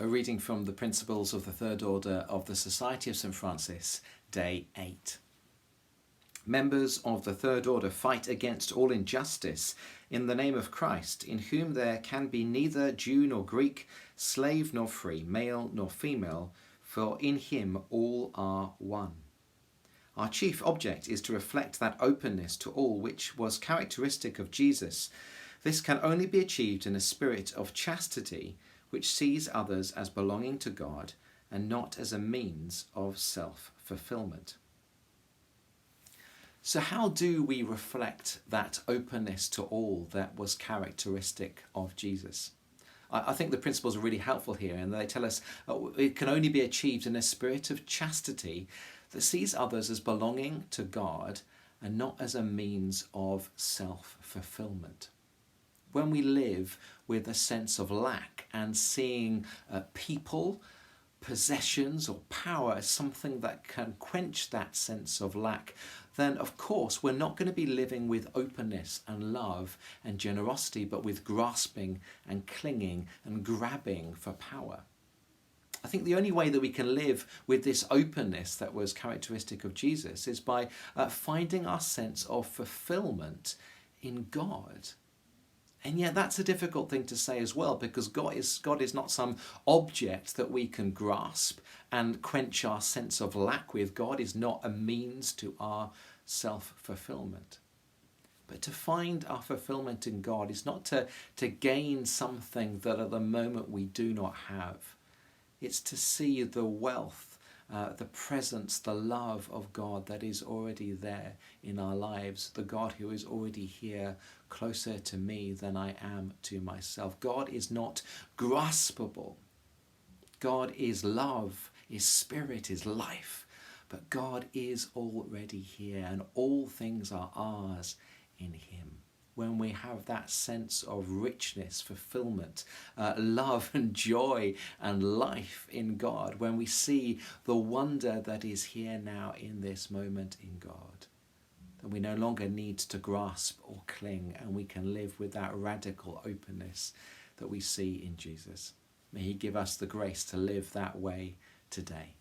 A reading from the Principles of the Third Order of the Society of St. Francis, Day 8. Members of the Third Order fight against all injustice in the name of Christ, in whom there can be neither Jew nor Greek, slave nor free, male nor female, for in him all are one. Our chief object is to reflect that openness to all which was characteristic of Jesus. This can only be achieved in a spirit of chastity, which sees others as belonging to God and not as a means of self-fulfillment. So how do we reflect that openness to all that was characteristic of Jesus? I think the principles are really helpful here, and they tell us it can only be achieved in a spirit of chastity that sees others as belonging to God and not as a means of self-fulfillment. When we live with a sense of lack and seeing people, possessions or power as something that can quench that sense of lack, then of course we're not going to be living with openness and love and generosity, but with grasping and clinging and grabbing for power. I think the only way that we can live with this openness that was characteristic of Jesus is by finding our sense of fulfillment in God. And yet that's a difficult thing to say as well, because God is not some object that we can grasp and quench our sense of lack with. God is not a means to our self-fulfillment. But to find our fulfillment in God is not to gain something that at the moment we do not have. It's to see the wealth, the presence, the love of God that is already there in our lives, the God who is already here, closer to me than I am to myself. God is not graspable. God is love, is spirit, is life, but God is already here and all things are ours in him. When we have that sense of richness, fulfillment, love and joy and life in God, when we see the wonder that is here now in this moment in God, then we no longer need to grasp or cling, and we can live with that radical openness that we see in Jesus. May he give us the grace to live that way today.